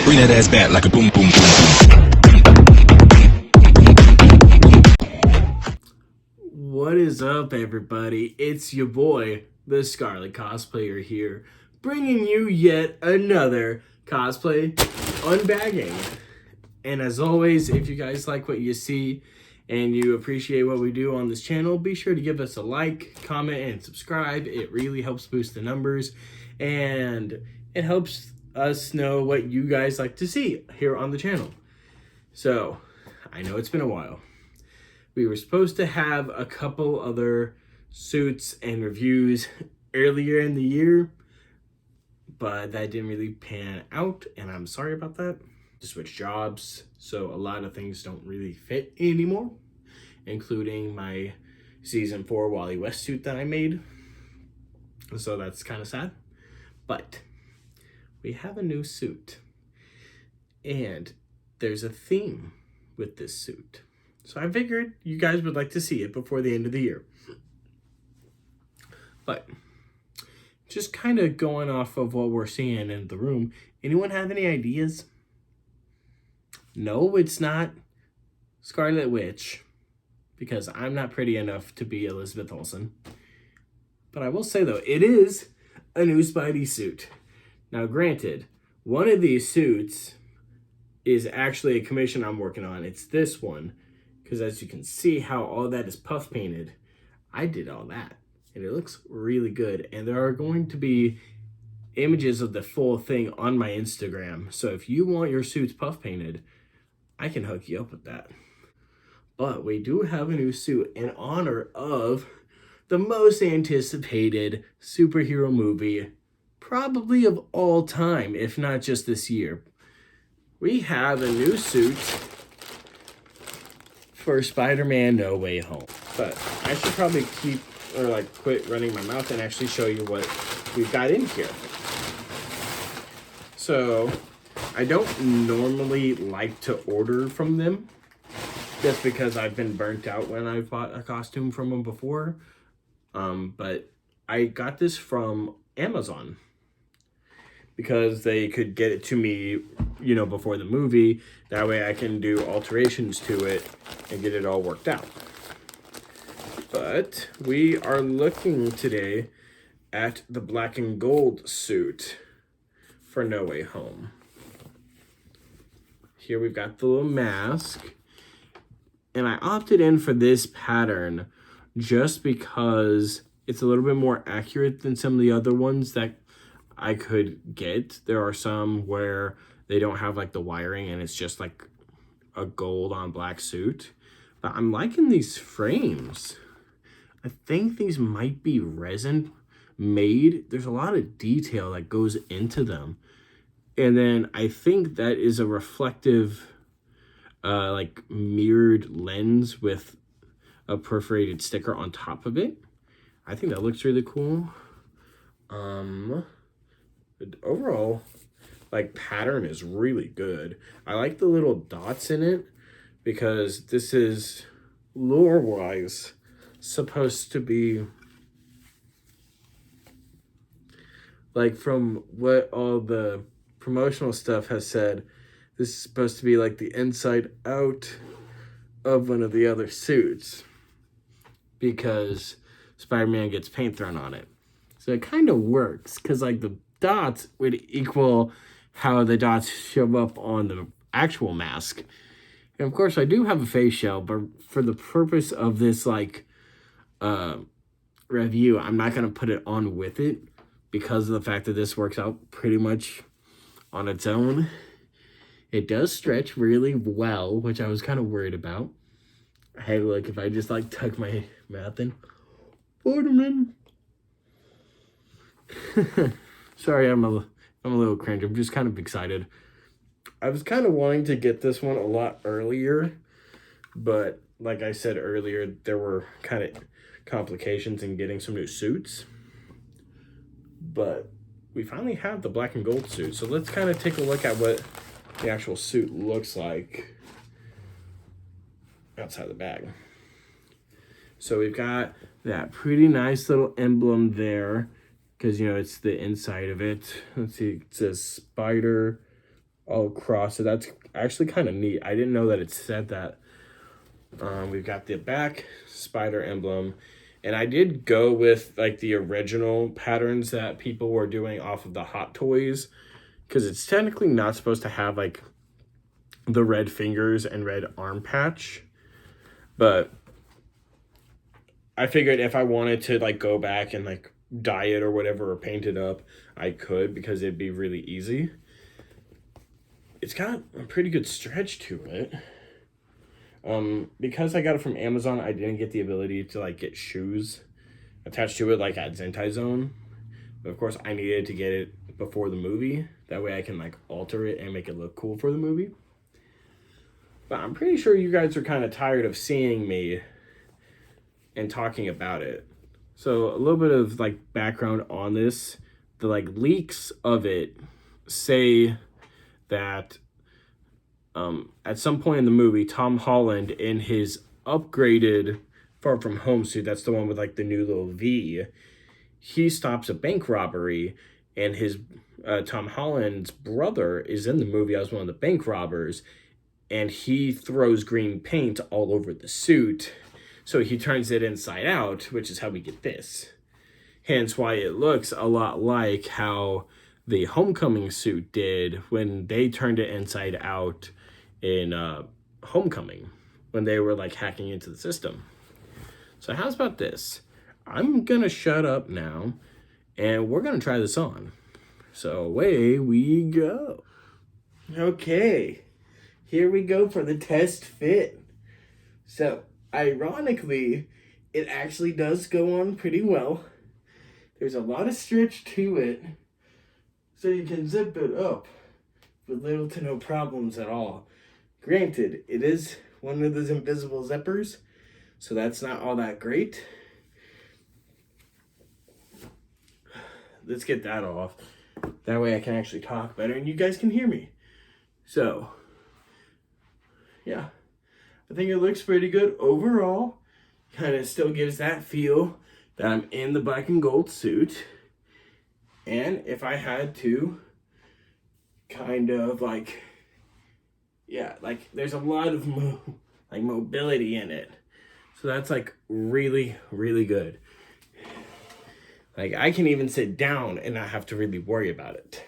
Bring that ass back like a boom, boom, boom, boom. What is up, everybody? It's your boy, the Scarlet Cosplayer here, bringing you yet another cosplay unbagging. And as always, if you guys like what you see and you appreciate what we do on this channel, be sure to give us a like, comment, and subscribe. It really helps boost the numbers, and it helps us know what you guys like to see here on the channel. So, I know it's been a while. We were supposed to have a couple other suits and reviews earlier in the year, but that didn't really pan out, and I'm sorry about that. To switch jobs, so a lot of things don't really fit anymore, including my season 4 Wally West suit that I made. So that's kind of sad, but we have a new suit, and there's a theme with this suit. So I figured you guys would like to see it before the end of the year. But just kind of going off of what we're seeing in the room, anyone have any ideas? No, it's not Scarlet Witch, because I'm not pretty enough to be Elizabeth Olsen. But I will say, though, it is a new Spidey suit. Now, granted, one of these suits is actually a commission I'm working on. It's this one, because as you can see how all that is puff painted, I did all that. And it looks really good. And there are going to be images of the full thing on my Instagram. So if you want your suits puff painted, I can hook you up with that. But we do have a new suit in honor of the most anticipated superhero movie, probably of all time, if not just this year. We have a new suit for Spider-Man No Way Home. But I should probably quit running my mouth and actually show you what we've got in here. So, I don't normally like to order from them, just because I've been burnt out when I've bought a costume from them before. But I got this from Amazon because they could get it to me, before the movie. That way I can do alterations to it and get it all worked out. But we are looking today at the black and gold suit for No Way Home. Here we've got the little mask, and I opted in for this pattern just because it's a little bit more accurate than some of the other ones that I could get. There are some where they don't have like the wiring and it's just like a gold on black suit, but I'm liking these frames. I think these might be resin made. There's a lot of detail that goes into them. And then I think that is a reflective, mirrored lens with a perforated sticker on top of it. I think that looks really cool. The overall, pattern is really good. I like the little dots in it because this is lore-wise supposed to be from what all the promotional stuff has said, this is supposed to be the inside out of one of the other suits because Spider-Man gets paint thrown on it. So it kind of works because the dots would equal how the dots show up on the actual mask. And of course I do have a face shell, but for the purpose of this review, I'm not going to put it on with it because of the fact that this works out pretty much on its own. It does stretch really well, which I was kind of worried about. Hey, look, if I just tuck my mouth in. Orderman. Sorry, I'm a little cringe. I'm just kind of excited. I was kind of wanting to get this one a lot earlier, but like I said earlier, there were kind of complications in getting some new suits. But we finally have the black and gold suit. So let's kind of take a look at what the actual suit looks like outside the bag. So we've got that pretty nice little emblem there because, it's the inside of it. Let's see, it says Spider all across. So that's actually kind of neat. I didn't know that it said that. We've got the back spider emblem. And I did go with like the original patterns that people were doing off of the Hot Toys, because it's technically not supposed to have like the red fingers and red arm patch. But I figured if I wanted to like go back and like dye it or whatever or paint it up, I could, because it'd be really easy. It's got a pretty good stretch to it. Because I got it from Amazon, I didn't get the ability to like get shoes attached to it like at Zentai Zone. But of course I needed to get it before the movie. That way I can like alter it and make it look cool for the movie. But I'm pretty sure you guys are kind of tired of seeing me and talking about it. So a little bit of like background on this. The like leaks of it say that at some point in the movie, Tom Holland in his upgraded Far From Home suit, that's the one with like the new little V, he stops a bank robbery, and his Tom Holland's brother is in the movie as one of the bank robbers, and he throws green paint all over the suit, so he turns it inside out, which is how we get this. Hence why it looks a lot like how the Homecoming suit did when they turned it inside out in Homecoming, when they were like hacking into the system. So how's about this? I'm gonna shut up now and we're gonna try this on. So away we go. Okay, here we go for the test fit. So ironically, it actually does go on pretty well. There's a lot of stretch to it, so you can zip it up with little to no problems at all. Granted, it is one of those invisible zippers, so that's not all that great. Let's get that off. That way I can actually talk better and you guys can hear me. So, yeah. I think it looks pretty good overall. Kind of still gives that feel that I'm in the black and gold suit. And if I had to kind of like, yeah, like there's a lot of mobility in it. So that's like really, really good. Like I can even sit down and not have to really worry about it,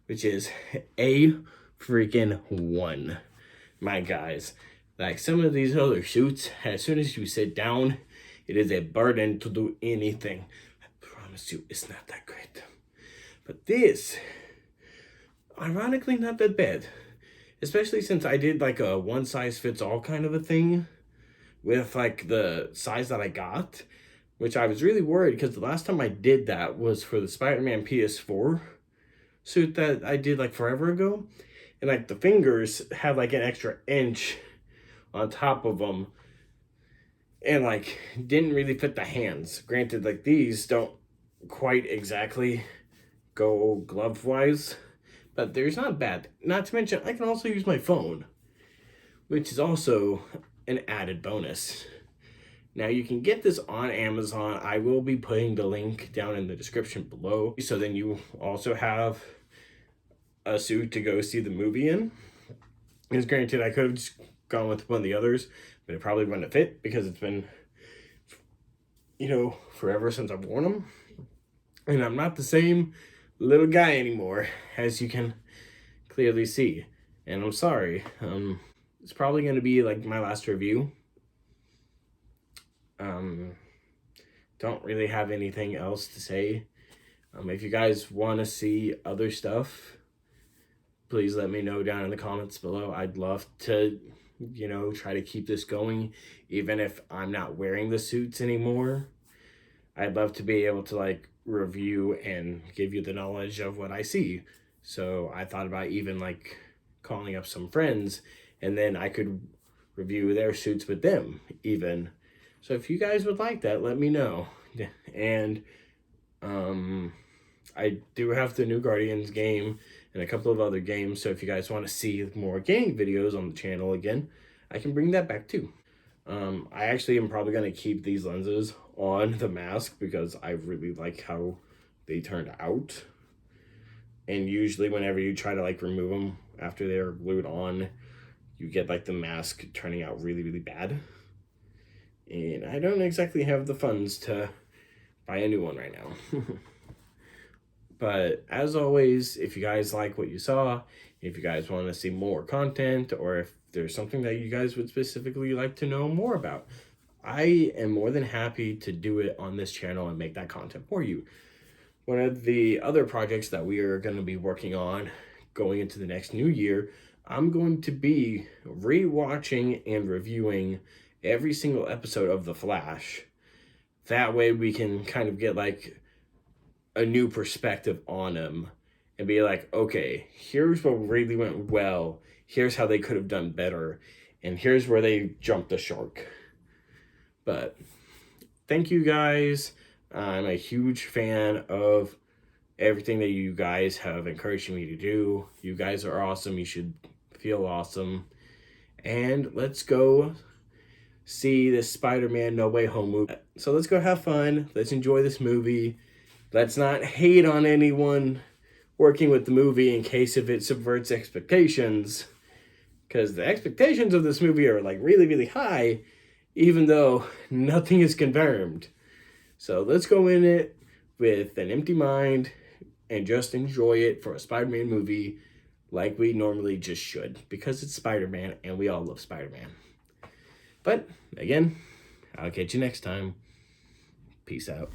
which is a freaking one, my guys. Like some of these other suits, as soon as you sit down, it is a burden to do anything. I promise you, it's not that great. But this, ironically, not that bad. Especially since I did like a one size fits all kind of a thing with like the size that I got, which I was really worried because the last time I did that was for the Spider-Man PS4 suit that I did like forever ago. And like the fingers had like an extra inch on top of them and like didn't really fit the hands. Granted, like these don't quite exactly go glove wise, but there's not bad. Not to mention I can also use my phone, which is also an added bonus. Now you can get this on Amazon. I will be putting the link down in the description below, so then you also have a suit to go see the movie in. Because granted, I could have just gone with one of the others, but it probably wouldn't have fit because it's been, you know, forever since I've worn them. And I'm not the same little guy anymore, as you can clearly see. And I'm sorry. It's probably going to be like my last review. Don't really have anything else to say. If you guys want to see other stuff, please let me know down in the comments below. I'd love to, you know, try to keep this going, even if I'm not wearing the suits anymore. I'd love to be able to like review and give you the knowledge of what I see. So I thought about even like calling up some friends and then I could review their suits with them even. So if you guys would like that, let me know. And I do have the new Guardians game and a couple of other games. So if you guys want to see more gaming videos on the channel again, I can bring that back too. I actually am probably going to keep these lenses on the mask because I really like how they turned out. And usually whenever you try to like remove them after they're glued on, you get like the mask turning out really, really bad. And I don't exactly have the funds to buy a new one right now. But as always, if you guys like what you saw, if you guys want to see more content, or if there's something that you guys would specifically like to know more about, I am more than happy to do it on this channel and make that content for you. One of the other projects that we are going to be working on going into the next new year, I'm going to be rewatching and reviewing every single episode of The Flash. That way we can kind of get like a new perspective on him and be like, okay, here's what really went well, here's how they could have done better, and here's where they jumped the shark. But thank you guys. I'm a huge fan of everything that you guys have encouraged me to do. You guys are awesome. You should feel awesome. And let's go see this Spider-Man No Way Home movie. So let's go have fun. Let's enjoy this movie. Let's not hate on anyone working with the movie in case if it subverts expectations. Because the expectations of this movie are like really, really high, even though nothing is confirmed. So let's go in it with an empty mind and just enjoy it for a Spider-Man movie like we normally just should. Because it's Spider-Man and we all love Spider-Man. But again, I'll catch you next time. Peace out.